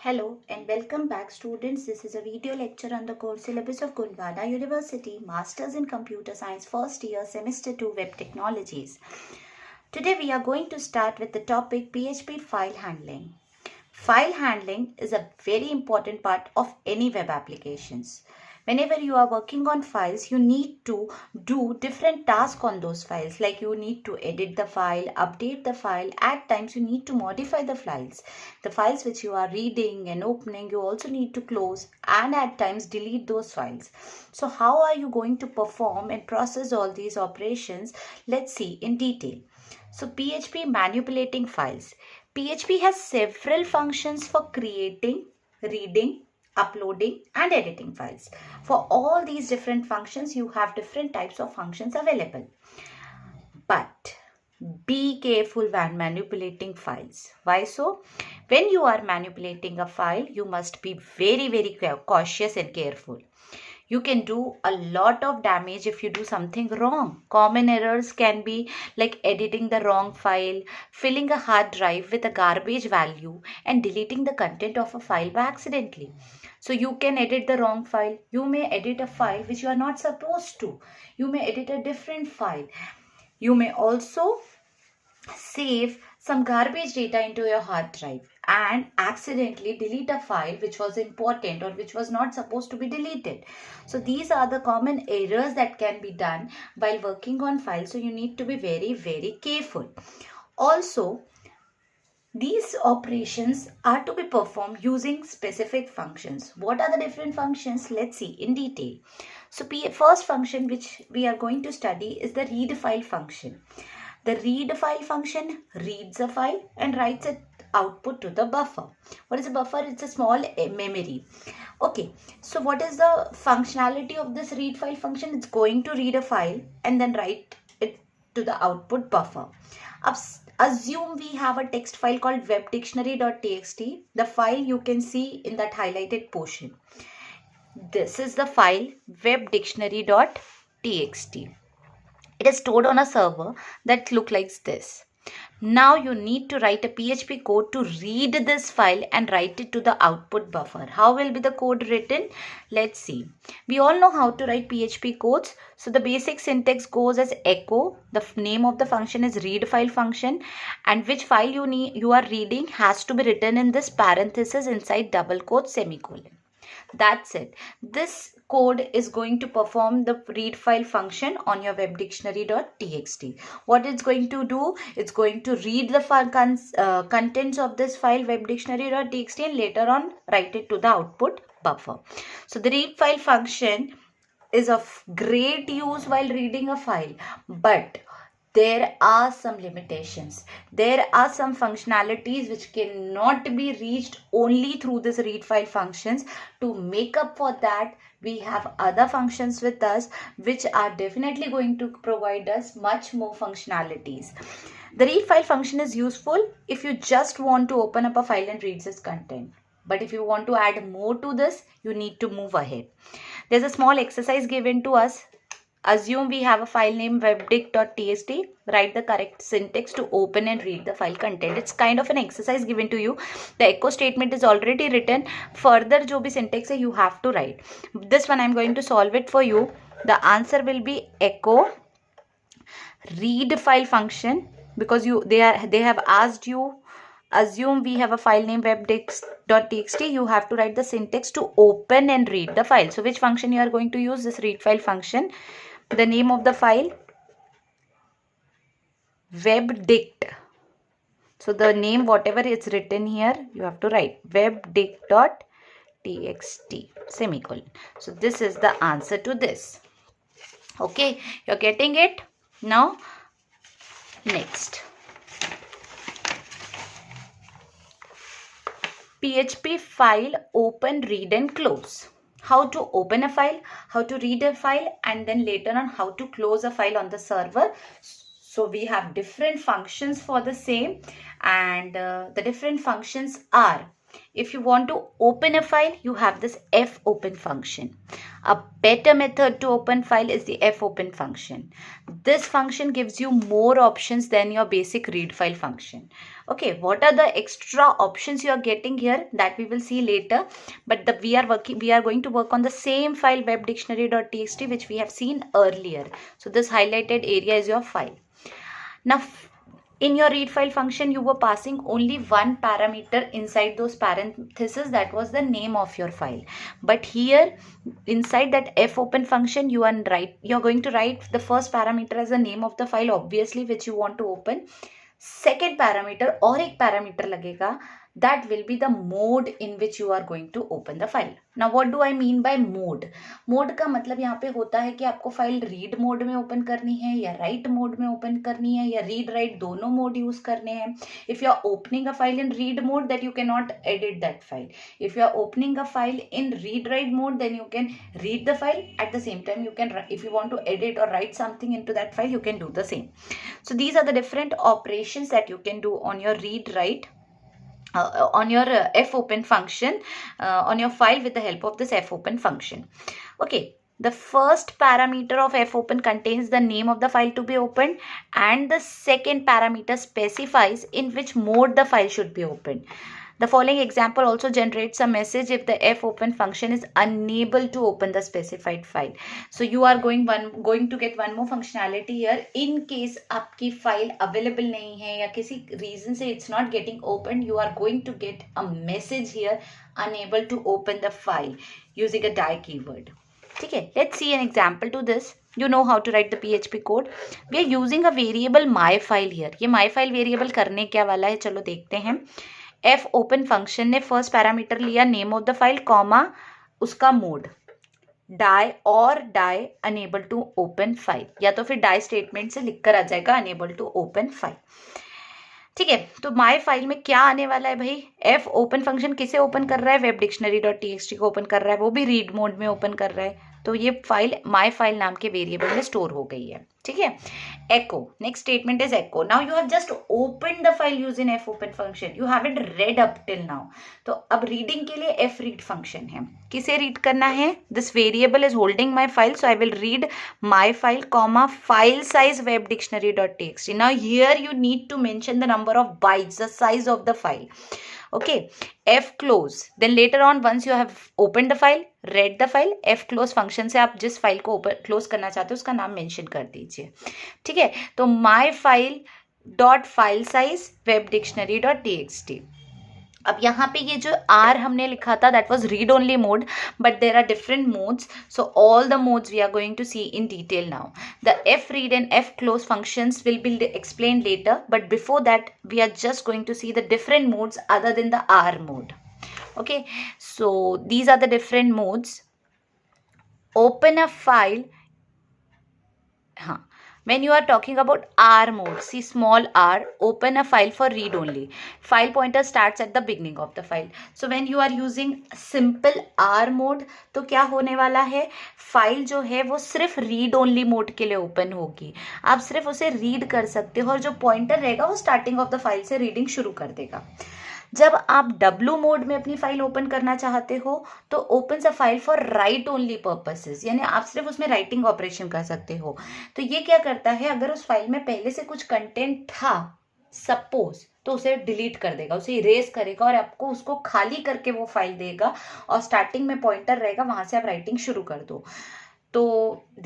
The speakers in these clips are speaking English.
Hello and welcome back students. This is a video lecture on the core syllabus of Gondwana University, Masters in Computer Science, first year, semester 2, Web Technologies. Today we are going to start with the topic PHP file handling. File handling is a very important part of any web applications. Whenever you are working on files, you need to do different tasks on those files. Like you need to edit the file, update the file. At times you need to modify the files. The files which you are reading and opening, you also need to close and at times delete those files. So how are you going to perform and process all these operations? Let's see in detail. So PHP manipulating files. PHP has several functions for creating, reading, uploading and editing files. For all these different functions, you have different types of functions available. But be careful when manipulating files. Why so? When you are manipulating a file, you must be very cautious and careful. You can do a lot of damage if you do something wrong. Common errors can be like editing the wrong file, filling a hard drive with a garbage value, and deleting the content of a file by accidentally. So you can edit the wrong file. You may edit a file which you are not supposed to. You may edit a different file. You may also save some garbage data into your hard drive and accidentally delete a file which was important or which was not supposed to be deleted. So these are the common errors that can be done while working on files. So you need to be very careful. Also, these operations are to be performed using specific functions. What are the different functions? Let's see in detail. So first function which we are going to study is the read file function. The read file function reads a file and writes its output to the buffer. What is a buffer? It's a small memory. Okay, so what is the functionality of this read file function? It's going to read a file and then write it to the output buffer. Assume we have a text file called webdictionary.txt. The file you can see in that highlighted portion. This is the file webdictionary.txt. It is stored on a server that looks like this. Now you need to write a PHP code to read this file and write it to the output buffer. How will be the code written? Let's see. We all know how to write PHP codes. So the basic syntax goes as echo. The name of the function is read file function, and which file you are reading has to be written in this parenthesis inside double quote semicolon. That's it. This code is going to perform the read file function on your webdictionary.txt. What it's going to do, it's going to read the contents of this file webdictionary.txt and later on write it to the output buffer. So the read file function is of great use while reading a file, but there are some limitations. There are some functionalities which cannot be reached only through this read file functions. To make up for that, we have other functions with us which are definitely going to provide us much more functionalities. The read file function is useful if you just want to open up a file and read its content. But if you want to add more to this, you need to move ahead. There's a small exercise given to us. Assume we have a file name webdic.txt. Write the correct syntax to open and read the file content. It's kind of an exercise given to you. The echo statement is already written. Further jo bhi syntax hai, you have to write. This one I'm going to solve it for you. The answer will be echo read file function, because they have asked you. Assume we have a file name webdic.txt. You have to write the syntax to open and read the file. So which function you are going to use? This read file function. The name of the file, webdict. So the name, whatever it's written here, you have to write webdic.txt semicolon. So this is the answer to this. Okay, you're getting it? Now, next. PHP file open, read and close. How to open a file, how to read a file, and then later on how to close a file on the server. So we have different functions for the same, and the different functions are If you want to open a file, you have this fopen function. A better method to open file is the fopen function. This function gives you more options than your basic read file function. Okay, what are the extra options you are getting here, that we will see later, but we are going to work on the same file, webdictionary.txt, which we have seen earlier. So this highlighted area is your file. Now in your read file function, you were passing only one parameter inside those parentheses, that was the name of your file. But here inside that fopen function, you're going to write the first parameter as the name of the file, obviously, which you want to open. Second parameter और एक parameter लगेगा, that will be the mode in which you are going to open the file. Now what do I mean by mode? Mode का मतलब यहाँ पे होता है कि आपको फाइल रीड मोड में ओपन करनी है या राइट मोड में ओपन करनी है या रीड राइट दोनों मोड यूज करने हैं. If you are opening a file in read mode, that you cannot edit that file. If you are opening a file in read write mode, then you can read the file. At the same time, you can, if you want to edit or write something into that file, you can do the same. So these are the different operations that you can do on your read write on your fopen function on your file with the help of this fopen function. Okay, the first parameter of fopen contains the name of the file to be opened, and the second parameter specifies in which mode the file should be opened. The following example also generates a message if the fopen function is unable to open the specified file. So you are going to get one more functionality here. In case आपकी file available नहीं है या किसी reason से it's not getting opened, you are going to get a message here, unable to open the file, using a die keyword. ठीक है, let's see an example to this. You know how to write the PHP code. We are using a variable myFile here. ये myFile variable करने क्या वाला है, चलो देखते हैं. fopen फंक्शन ने फर्स्ट पैरामीटर लिया name of the file comma उसका मोड डाई और die unable to open file, या तो फिर डाई स्टेटमेंट से लिखकर आ जाएगा अनेबल टू ओपन फाइल. ठीक है, तो माई फाइल में क्या आने वाला है भाई, fopen फंक्शन किसे ओपन कर रहा है, webdictionary.txt को ओपन कर रहा है, वो भी रीड मोड में ओपन कर रहा है. तो ये फाइल माई फाइल नाम के वेरिएबल में स्टोर हो गई है. ठीक है, echo, next statement is echo. Now you have just opened the file using fopen function, you haven't read up till now. तो अब रीडिंग के लिए fread function है. किसे रीड करना है, this variable is holding my file, so I will read my file comma file size webdictionary.txt. Now here you need to mention the number of bytes, the size of the file. Okay, fclose, then later on once you have opened the file, read the file, fclose function से आप जिस file को close करना चाहते हो उसका नाम mention कर दीजिए. ठीक है, तो my file dot file size webdictionary.txt. अब यहाँ पे ये जो R हमने लिखा था that was read only mode, but there are different modes, so all the modes we are going to see in detail now. The fread and fclose functions will be explained later, but before that we are just going to see the different modes other than the R mode. Okay, so these are the different modes. Open a file. When you are talking about R mode, see small r, open a file for read only. File pointer starts at the beginning of the file. So when you are using simple R mode, तो क्या होने वाला है, file जो है वो सिर्फ read only mode के लिए ओपन होगी. आप सिर्फ उसे रीड कर सकते हो और जो पॉइंटर रहेगा वो स्टार्टिंग ऑफ द फाइल से रीडिंग शुरू कर देगा. जब आप W मोड में अपनी फाइल ओपन करना चाहते हो तो open a file for write only purposes, यानी आप सिर्फ उसमें राइटिंग ऑपरेशन कर सकते हो. तो ये क्या करता है, अगर उस फाइल में पहले से कुछ कंटेंट था सपोज, तो उसे डिलीट कर देगा, उसे इरेज करेगा और आपको उसको खाली करके वो फाइल देगा और स्टार्टिंग में पॉइंटर रहेगा, वहां से आप राइटिंग शुरू कर दो. तो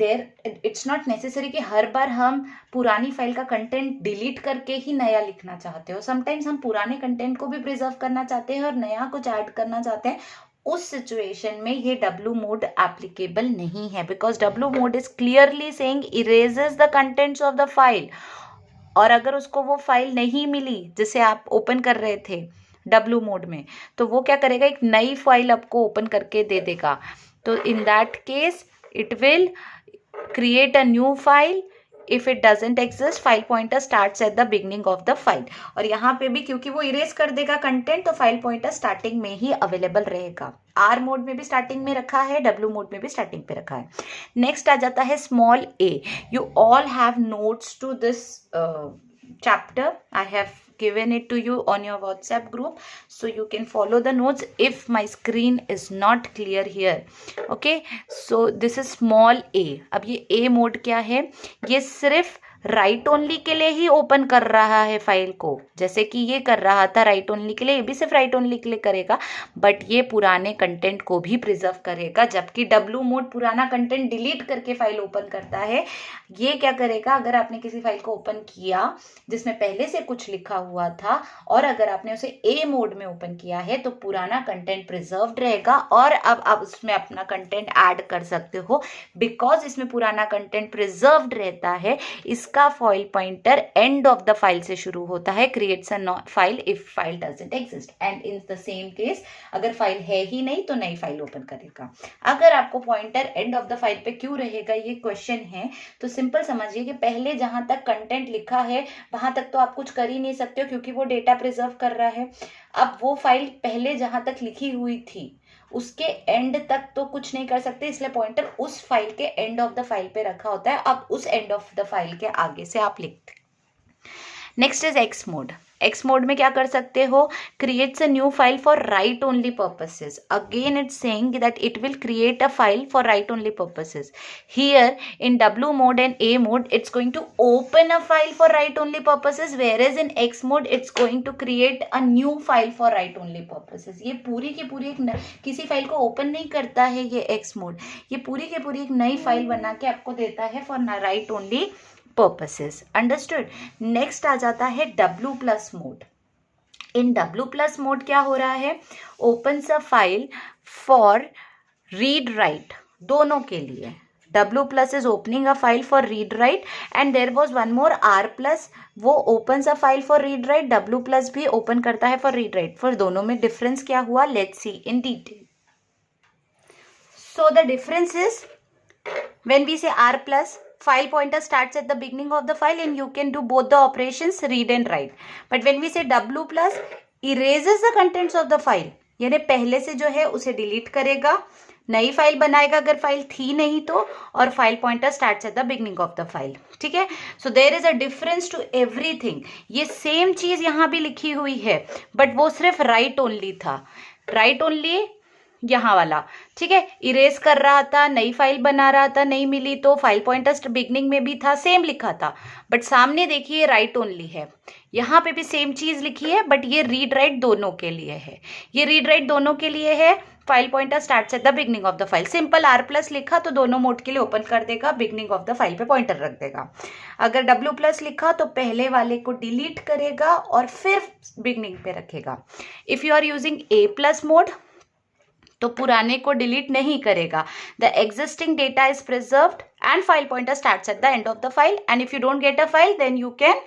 इट्स नॉट नेसेसरी कि हर बार हम पुरानी फाइल का कंटेंट डिलीट करके ही नया लिखना चाहते हो. समटाइम्स हम पुराने कंटेंट को भी प्रिजर्व करना चाहते हैं और नया कुछ ऐड करना चाहते हैं. उस सिचुएशन में ये W मोड एप्लीकेबल नहीं है, because W mode is clearly saying erases the contents of the file. और अगर उसको वो फाइल नहीं मिली जिसे आप ओपन कर रहे थे W मोड में, तो वो क्या करेगा, एक नई फाइल आपको ओपन करके दे देगा. तो in that case it will create a new file. If it doesn't exist, file pointer starts at the beginning of the file. और यहाँ पे भी क्योंकि वो इरेज कर देगा कंटेंट, तो फाइल पॉइंटर स्टार्टिंग में ही अवेलेबल रहेगा. R मोड में भी स्टार्टिंग में रखा है, W मोड में भी स्टार्टिंग पे रखा है. नेक्स्ट आ जाता है small a. You all have notes to this chapter. I have given it to you on your WhatsApp group, so you can follow the notes if my screen is not clear here. Okay, so this is small a. अब ये a mode क्या है, ये सिर्फ write only के लिए ही open कर रहा है फाइल को, जैसे कि ये कर रहा था राइट ओनली के लिए, ये भी सिर्फ राइट ओनली के लिए करेगा, बट ये पुराने कंटेंट को भी प्रिजर्व करेगा, जबकि डब्ल्यू मोड पुराना कंटेंट डिलीट करके फाइल ओपन करता है। ये क्या करेगा, अगर आपने किसी फाइल को ओपन किया जिसमें पहले से कुछ लिखा हुआ था और अगर आपने उसे ए मोड में ओपन किया है तो पुराना कंटेंट प्रिजर्व्ड रहेगा और अब आप उसमें अपना कंटेंट ऐड कर सकते हो। बिकॉज इसमें पुराना कंटेंट प्रिजर्व्ड रहता है, इसका file pointer end of the file से शुरू होता है, creates a file if file doesn't exist, and in the same case अगर फाइल है ही नहीं तो नई फाइल ओपन करेगा। अगर आपको pointer end of the file पे क्यों रहेगा ये क्वेश्चन है, तो सिंपल समझिए कि पहले जहां तक कंटेंट लिखा है वहां तक तो आप कुछ कर ही नहीं सकते हो क्योंकि वो डेटा प्रिजर्व कर रहा है। अब वो फाइल पहले जहां तक लिखी हुई थी उसके एंड तक तो कुछ नहीं कर सकते, इसलिए पॉइंटर उस फाइल के एंड ऑफ द फाइल पे रखा होता है। अब उस एंड ऑफ द फाइल के आगे से आप लिखते। Next is x mode. X mode में क्या कर सकते हो, creates a new file for write only purposes. Again it's saying that it will create a file for write only purposes. Here in W mode and A mode it's going to open a file for write only purposes, whereas in X mode it's going to create a new file for write only purposes. ये पूरी की पूरी किसी file को open नहीं करता है ये X मोड, ये पूरी की पूरी एक नई फाइल बना के आपको देता है for write only purposes. Understood. Next आ जाता है W plus mode. In W plus mode क्या हो रहा है, opens a file for read write, दोनों के लिए। W plus is opening a file for read write and there was one more R plus, वो opens a file for read write, W plus भी open करता है for read write। for दोनों में difference क्या हुआ, let's see in detail. So the difference is when we say R plus, file pointer starts at the beginning of the file and you can do both the operations read and write. But when we say W plus, erases the contents of the file, यानी पहले से जो है उसे delete करेगा, नई file बनाएगा अगर फाइल थी नहीं तो, और file pointer starts at the beginning of the file. ठीक है, so there is a difference to everything. ये सेम चीज यहाँ भी लिखी हुई है बट वो सिर्फ राइट ओनली था, राइट ओनली यहाँ वाला। ठीक है, इरेज कर रहा था, नई फाइल बना रहा था, नहीं मिली तो फाइल पॉइंटर बिगनिंग में भी था, सेम लिखा था, बट सामने देखिए राइट ओनली है। यहाँ पे भी सेम चीज लिखी है बट ये रीड राइट दोनों के लिए है, ये रीड राइट दोनों के लिए है। File pointer starts at the beginning of the file. Simple R plus लिखा तो दोनों मोड के लिए ओपन कर देगा, बिगनिंग ऑफ द फाइल पे पॉइंटर रख देगा। अगर W प्लस लिखा तो पहले वाले को डिलीट करेगा और फिर बिगनिंग पे रखेगा। If you are using A plus mode तो पुराने को डिलीट नहीं करेगा। The existing data is preserved and file pointer starts at the end of the file, and if you don't get a file then you can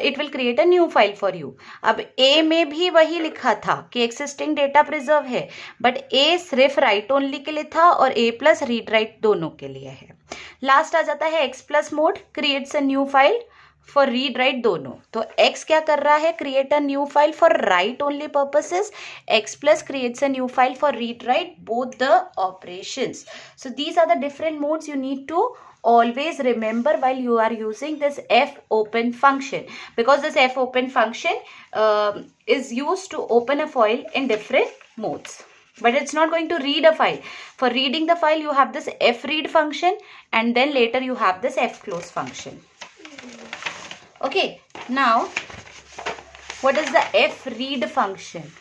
it will create a new file for you. अब A में भी वही लिखा था कि existing data preserve है, but A सिर्फ write only के लिए था और A plus read write दोनों के लिए है। लास्ट आ जाता है X plus mode, creates a new file for read write दोनों। तो X क्या कर रहा है, create a new file for write only purposes, X plus creates a new file for read write both the operations. So these are the different modes you need to always remember while you are using this fopen function, because this fopen function is used to open a file in different modes. But it's not going to read a file. For reading the file you have this fread function and then later you have this fclose function. Okay, now what is the fread function?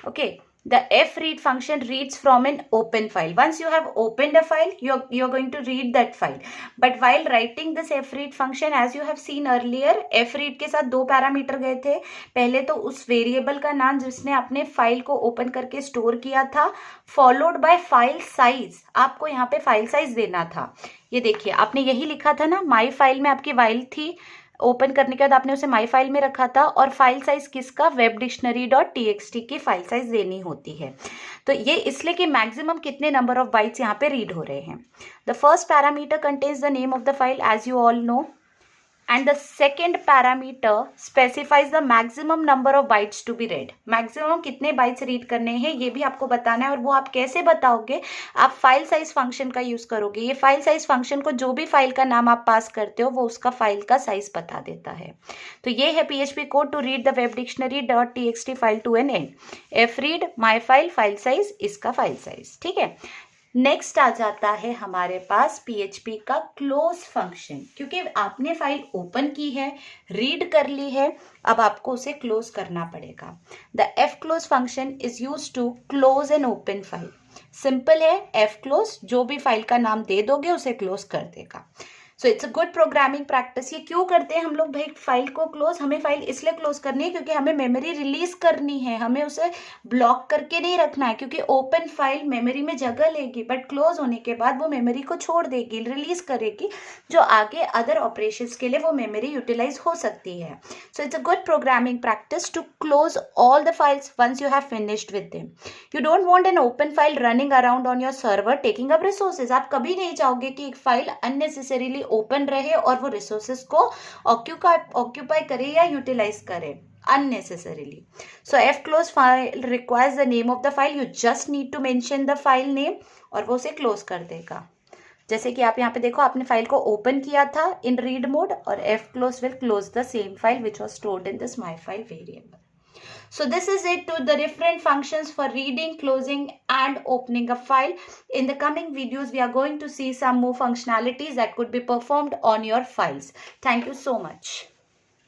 Okay, the fread function reads from an open file. Once you have opened a file, you're going to read that file. But while writing this fread function, as you have seen earlier, fread के साथ दो parameter गए थे। पहले तो उस variable का नाम जिसने अपने फाइल को ओपन करके स्टोर किया था, फॉलोड बाय फाइल साइज। आपको यहाँ पे फाइल साइज देना था। ये देखिए, आपने यही लिखा था ना, माई फाइल में आपकी फाइल थी, ओपन करने के बाद आपने उसे माई फाइल में रखा था, और फाइल साइज किसका, वेब डिक्शनरी .txt की फाइल साइज देनी होती है। तो ये इसलिए कि मैक्सिमम कितने नंबर ऑफ बाइट्स यहाँ पे रीड हो रहे हैं। The first parameter contains the name of the file, as you all know and the second parameter specifies the maximum number of bytes to be read. maximum कितने bytes read करने हैं ये भी आपको बताना है, और वो आप कैसे बताओगे, आप फाइल साइज फंक्शन का यूज करोगे. ये फाइल साइज फंक्शन को जो भी फाइल का नाम आप पास करते हो वो उसका फाइल का साइज बता देता है. तो ये है PHP code to read the web dictionary .txt file to an end. F read my file size, इसका फाइल साइज. ठीक है. नेक्स्ट आ जाता है हमारे पास PHP का क्लोज फंक्शन. क्योंकि आपने फाइल ओपन की है, रीड कर ली है, अब आपको उसे क्लोज करना पड़ेगा. The F close function is use to close an open file. Simple है, एफ क्लोज, जो भी फाइल का नाम दे दोगे उसे क्लोज कर देगा. सो it's a good programming practice. ये क्यों करते हैं हम लोग भाई फाइल को क्लोज? हमें फाइल इसलिए क्लोज करनी है क्योंकि हमें मेमोरी रिलीज करनी है, हमें उसे ब्लॉक करके नहीं रखना है. क्योंकि ओपन फाइल मेमोरी में जगह लेगी, बट क्लोज होने के बाद वो मेमोरी को छोड़ देगी, रिलीज करेगी, जो आगे अदर ऑपरेशंस के लिए वो मेमोरी यूटिलाइज हो सकती है. So it's a good programming practice to close all the files once you have finished with them. You don't want an open file running around on your server taking up resources. आप कभी नहीं चाहोगे कि एक file unnecessarily open रहे और वो resources को ऑक्यूपाई करे या यूटिलाइज करे unnecessarily. So fclose file requires the name of the file. You just need to mention the file name और वो उसे क्लोज कर देगा. जैसे कि आप यहाँ पे देखो, आपने फाइल को ओपन किया था इन रीड मोड और fclose will close the same file which was stored in this myfile variable. So this is it to the different functions for reading, closing and opening a file. In the coming videos, we are going to see some more functionalities that could be performed on your files. Thank you so much.